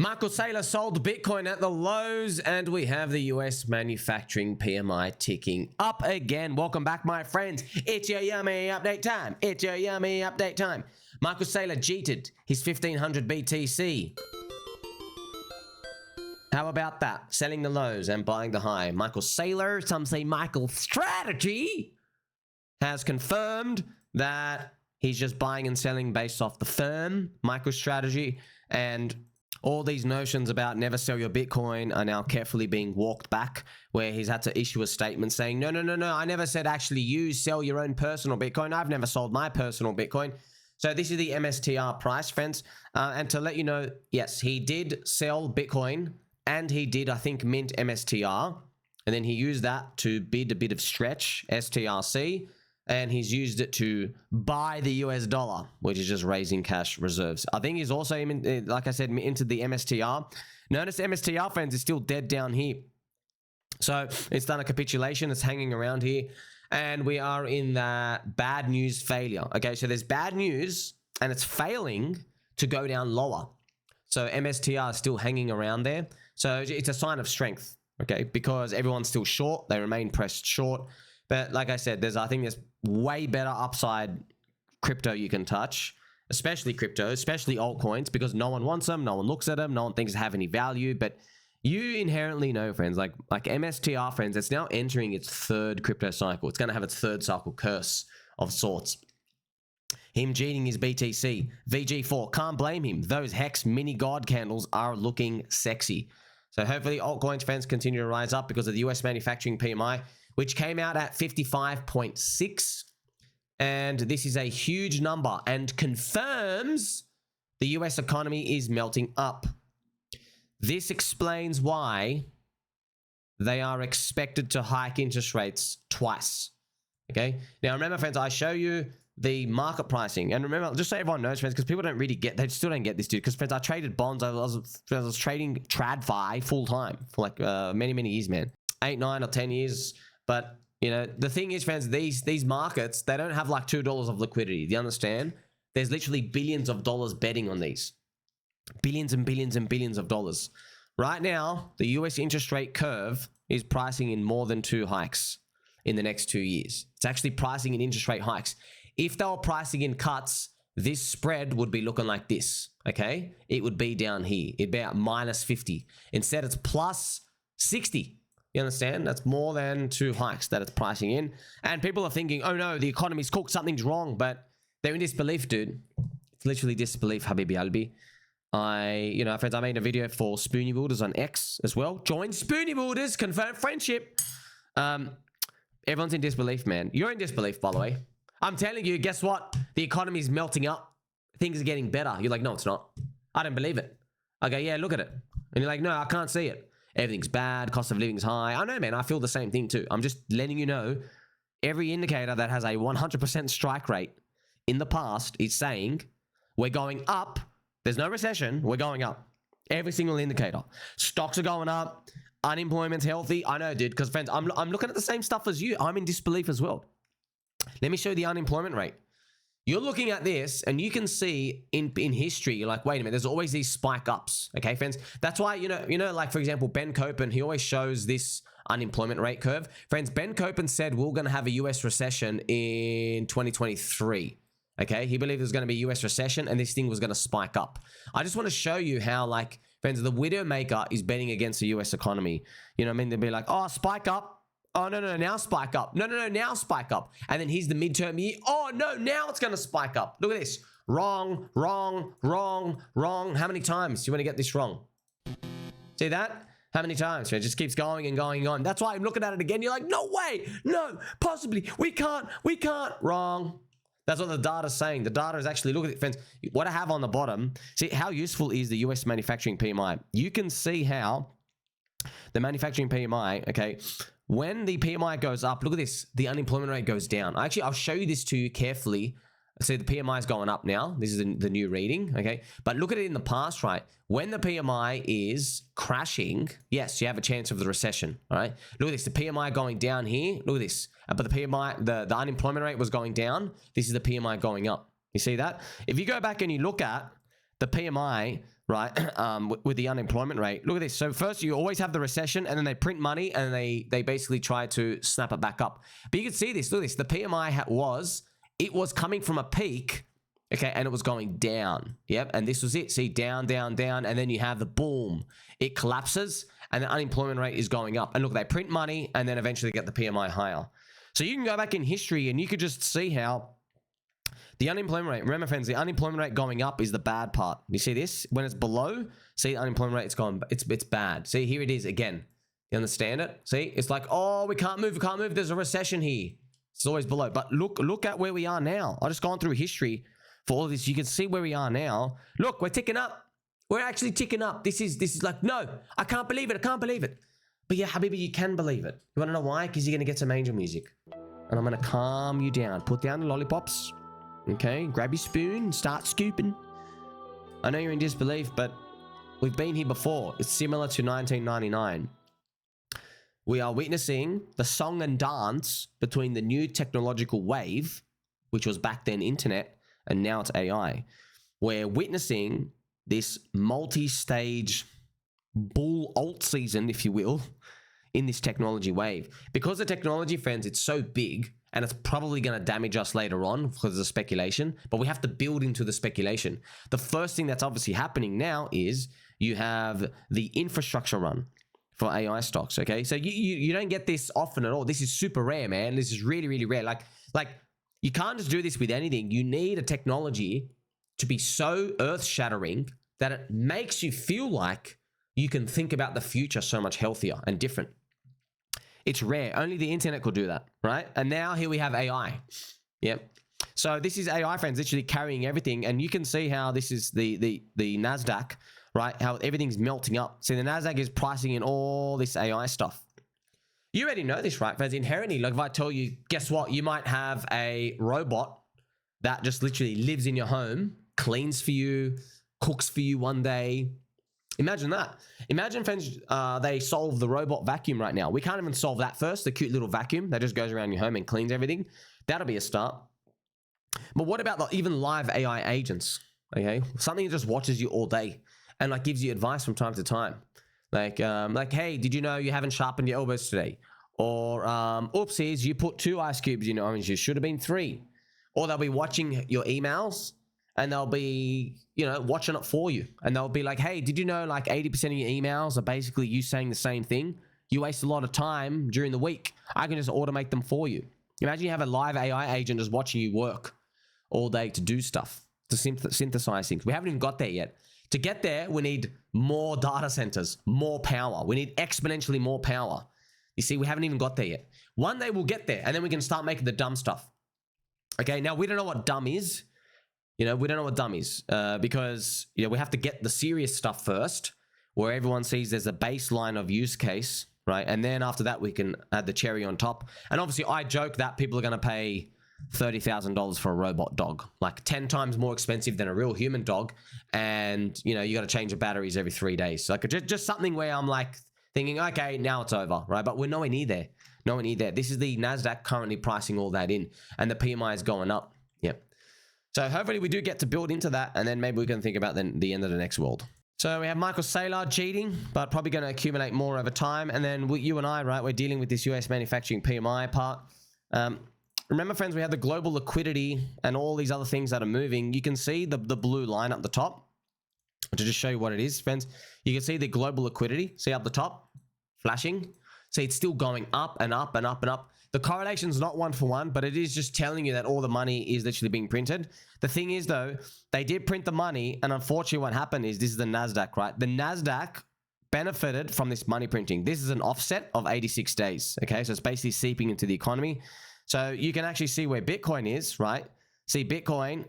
Michael Saylor sold Bitcoin at the lows, and we have the US manufacturing PMI ticking up again. Welcome back, my friends. It's your yummy update time. It's your yummy update time. Michael Saylor cheated his 1500 BTC. How about that? Selling the lows and buying the high. Michael Saylor, some say Michael Strategy, has confirmed that he's just buying and selling based off the firm, MicroStrategy, and all these notions about never sell your Bitcoin are now carefully being walked back, where he's had to issue a statement saying, no, I never said actually you sell your own personal Bitcoin. I've never sold my personal Bitcoin. So this is the MSTR price, friends. And to let you know, yes, he did sell Bitcoin and he did, I think, mint MSTR. And then he used that to bid a bit of stretch, STRC. And he's used it to buy the US dollar, which is just raising cash reserves. I think he's also, like I said, into the MSTR. Notice MSTR, friends, is still dead down here. So it's done a capitulation. It's hanging around here. And we are in that bad news failure. Okay, so there's bad news and it's failing to go down lower. So MSTR is still hanging around there. So it's a sign of strength, okay, because everyone's still short. They remain pressed short. But like I said, I think there's way better upside crypto you can touch, especially crypto, especially altcoins, because no one wants them, no one looks at them, no one thinks they have any value. But you inherently know, friends, like MSTR, friends, it's now entering its third crypto cycle. It's going to have its third cycle curse of sorts. Him cheating his BTC, VG4, can't blame him. Those Hex mini God candles are looking sexy. So hopefully altcoins, friends, continue to rise up because of the US manufacturing PMI, which came out at 55.6. And this is a huge number and confirms the US economy is melting up. This explains why they are expected to hike interest rates twice. Okay. Now, remember, friends, I show you the market pricing. And remember, just so everyone knows, friends, because people don't really get, they still don't get this, dude. Because, friends, I traded bonds. I was trading TradFi full time for like many years, man. 8, 9, or 10 years. But, you know, the thing is, friends, these markets, they don't have like $2 of liquidity. Do you understand? There's literally billions of dollars betting on these. Billions and billions and billions of dollars. Right now, the US interest rate curve is pricing in more than 2 hikes in the next 2 years. It's actually pricing in interest rate hikes. If they were pricing in cuts, this spread would be looking like this, okay? It would be down here. It'd be at minus 50. Instead, it's plus 60. You understand? That's more than 2 hikes that it's pricing in. And people are thinking, oh no, the economy's cooked, something's wrong. But they're in disbelief, dude. It's literally disbelief, Habibi Albi. Friends, I made a video for Spoony Wielders on X as well. Join Spoony Wielders, confirm friendship. Everyone's in disbelief, man. You're in disbelief, by the way. I'm telling you, guess what? The economy's melting up. Things are getting better. You're like, no, it's not. I don't believe it. Okay, yeah, look at it. And you're like, no, I can't see it. Everything's bad. Cost of living's high. I know, man. I feel the same thing too. I'm just letting you know, every indicator that has a 100% strike rate in the past is saying we're going up. There's no recession. We're going up. Every single indicator. Stocks are going up. Unemployment's healthy. I know, dude, because, friends, I'm looking at the same stuff as you. I'm in disbelief as well. Let me show you the unemployment rate. You're looking at this and you can see in history, you're like, wait a minute, there's always these spike ups. Okay, friends. That's why, you know, like, for example, Ben Copen, he always shows this unemployment rate curve. Friends, Ben Copen said we're going to have a US recession in 2023. Okay, he believed there's going to be a US recession and this thing was going to spike up. I just want to show you how, like, friends, the Widowmaker is betting against the US economy. You know what I mean? They'll be like, oh, spike up. Oh, no, now spike up. No, now spike up. And then here's the midterm year. Oh, no, now it's going to spike up. Look at this. Wrong. How many times do you want to get this wrong? See that? How many times? It just keeps going and going on. That's why I'm looking at it again. You're like, no way. No, possibly. We can't. Wrong. That's what the data's saying. The data is actually, look at it, friends. What I have on the bottom, see how useful is the US manufacturing PMI. You can see how the manufacturing PMI, okay, when the PMI goes up, look at this, the unemployment rate goes down. Actually, I'll show you this to you carefully. See, the PMI is going up now. This is the new reading, okay? But look at it in the past, right? When the PMI is crashing, yes, you have a chance of the recession, all right? Look at this, the PMI going down here. Look at this. But the PMI, the unemployment rate was going down. This is the PMI going up. You see that? If you go back and you look at the PMI right? With the unemployment rate. Look at this. So first you always have the recession, and then they print money, and they basically try to snap it back up. But you can see this. Look at this. The PMI was coming from a peak, okay, and it was going down. Yep, and this was it. See, down, down, down, and then you have the boom. It collapses, and the unemployment rate is going up. And look, they print money, and then eventually get the PMI higher. So you can go back in history, and you could just see how the unemployment rate, remember friends, the unemployment rate going up is the bad part. You see this? When it's below, see the unemployment rate, it's bad. See, here it is again. You understand it? See, it's like, oh, we can't move, there's a recession here. It's always below. But look at where we are now. I just gone through history for all of this. You can see where we are now. Look, we're ticking up. We're actually ticking up. This is like, no, I can't believe it. I can't believe it. But yeah, Habibi, you can believe it. You want to know why? Because you're going to get some angel music. And I'm going to calm you down. Put down the lollipops. Okay, grab your spoon, start scooping. I know you're in disbelief, but we've been here before. It's similar to 1999. We are witnessing the song and dance between the new technological wave, which was back then internet, and now it's AI. We're witnessing this multi-stage bull alt season, if you will, in this technology wave. Because the technology, friends, it's so big, and it's probably going to damage us later on because of the speculation, but we have to build into the speculation. The first thing that's obviously happening now is you have the infrastructure run for AI stocks, okay? So you don't get this often at all. This is super rare, man. This is really, really rare. Like you can't just do this with anything. You need a technology to be so earth-shattering that it makes you feel like you can think about the future so much healthier and different. It's rare. Only the internet could do that, right? And now here we have AI. Yep. So this is AI, friends, literally carrying everything. And you can see how this is the NASDAQ, right? How everything's melting up. See, the NASDAQ is pricing in all this AI stuff. You already know this, right, friends? Inherently, like if I tell you, guess what? You might have a robot that just literally lives in your home, cleans for you, cooks for you one day. Imagine that. Imagine, friends, they solve the robot vacuum right now. We can't even solve that first, the cute little vacuum that just goes around your home and cleans everything. That'll be a start. But what about even live AI agents? Okay, something that just watches you all day and like gives you advice from time to time. Like, hey, did you know you haven't sharpened your elbows today? Or, oopsies, you put 2 ice cubes in your orange juice. Should have been 3. Or they'll be watching your emails, and they'll be, watching it for you. And they'll be like, hey, did you know like 80% of your emails are basically you saying the same thing? You waste a lot of time during the week. I can just automate them for you. Imagine you have a live AI agent just watching you work all day to do stuff, to synthesize things. We haven't even got there yet. To get there, we need more data centers, more power. We need exponentially more power. You see, we haven't even got there yet. One day we'll get there, and then we can start making the dumb stuff. Okay, now we don't know what dumb is. We don't know what dumb is because we have to get the serious stuff first, where everyone sees there's a baseline of use case, right? And then after that, we can add the cherry on top. And obviously, I joke that people are going to pay $30,000 for a robot dog, like 10 times more expensive than a real human dog. And, you got to change the batteries every 3 days. So like just something where I'm like thinking, okay, now it's over, right? But we're nowhere near there. Nowhere near there. This is the NASDAQ currently pricing all that in, and the PMI is going up. Yep. So hopefully we do get to build into that, and then maybe we can think about then the end of the next world. So we have Michael Saylor cheating, but probably going to accumulate more over time. And then you and I, right, we're dealing with this US manufacturing PMI part. Remember, friends, we have the global liquidity and all these other things that are moving. You can see the blue line up the top. To just show you what it is, friends, you can see the global liquidity. See up the top, flashing. See, it's still going up and up and up and up. The correlation's not 1-for-1, but it is just telling you that all the money is literally being printed. The thing is, though, they did print the money, and unfortunately what happened is, this is the NASDAQ, right? The NASDAQ benefited from this money printing. This is an offset of 86 days, okay? So it's basically seeping into the economy. So you can actually see where Bitcoin is, right? See, Bitcoin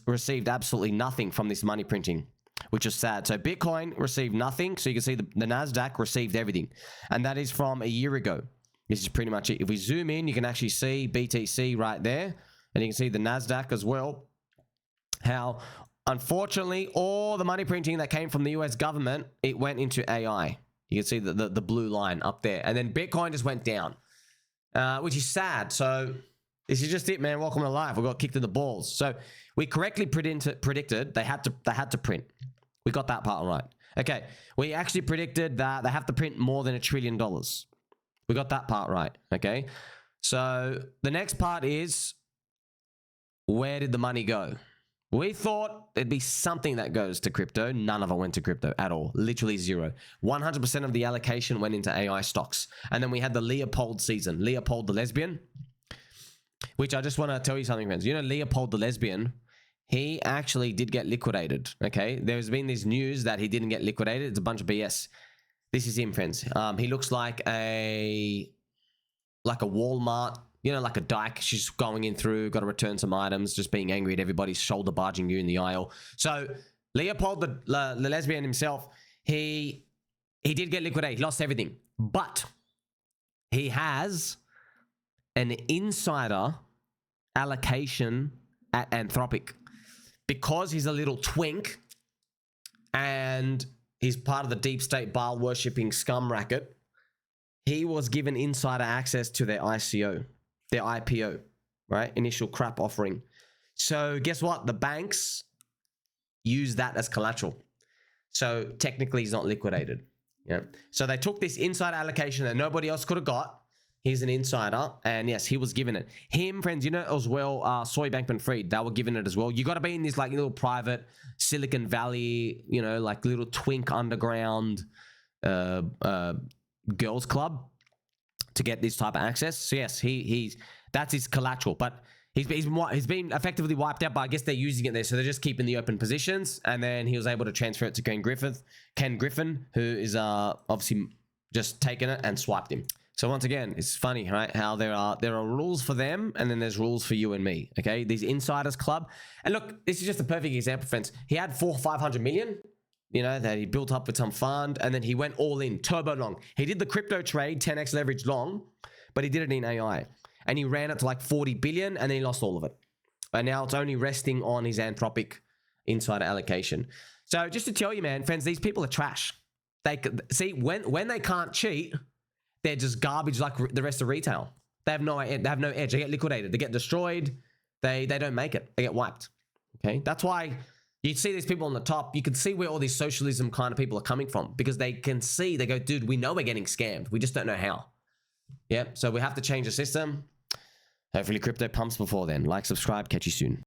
received absolutely nothing from this money printing, which is sad. So Bitcoin received nothing. So you can see the NASDAQ received everything. And that is from a year ago. This is pretty much it. If we zoom in, you can actually see BTC right there. And you can see the NASDAQ as well. How, unfortunately, all the money printing that came from the US government, it went into AI. You can see the blue line up there. And then Bitcoin just went down, which is sad. So this is just it, man. Welcome to life. We got kicked in the balls. So we correctly predicted they had to print. We got that part right. Okay, we actually predicted that they have to print more than $1 trillion. We got that part right, okay? So the next part is, where did the money go? We thought there'd be something that goes to crypto. None of it went to crypto at all. Literally zero. 100% of the allocation went into AI stocks. And then we had the Leopold season, Leopold the Lesbian, which I just want to tell you something, friends. You know, Leopold the Lesbian, he actually did get liquidated, okay? There's been this news that he didn't get liquidated. It's a bunch of BS. This is him, friends. He looks like a Walmart, you know, like a dyke. She's going in through, got to return some items, just being angry at everybody, shoulder barging you in the aisle. So Leopold the Lesbian himself, he did get liquidated. He lost everything. But he has an insider allocation at Anthropic. Because he's a little twink and he's part of the deep state Baal worshipping scum racket, he was given insider access to their ICO, their IPO, right? Initial crap offering. So guess what? The banks use that as collateral. So technically he's not liquidated. Yeah. So they took this insider allocation that nobody else could have got. He's an insider, and yes, he was given it. Him, friends, you know as well, Soy Bankman-Fried, they were given it as well. You got to be in this like little private Silicon Valley, you know, like little twink underground girls club to get this type of access. So yes, that's his collateral, but he's been effectively wiped out, but I guess they're using it there, so they're just keeping the open positions, and then he was able to transfer it to Ken Griffin, who is obviously just taken it and swiped him. So once again, it's funny, right? How there are rules for them, and then there's rules for you and me. Okay, these insiders club. And look, this is just a perfect example, friends. He had 500 million, you know, that he built up with some fund, and then he went all in, turbo long. He did the crypto trade, 10x leverage long, but he did it in AI, and he ran it to like 40 billion, and then he lost all of it. And now it's only resting on his Anthropic insider allocation. So just to tell you, man, friends, these people are trash. They see when they can't cheat, they're just garbage like the rest of retail. They have no edge. They get liquidated. They get destroyed. They don't make it. They get wiped. Okay, that's why you see these people on the top. You can see where all these socialism kind of people are coming from, because they can see. They go, dude, we know we're getting scammed. We just don't know how. Yeah, so we have to change the system. Hopefully crypto pumps before then. Like, subscribe. Catch you soon.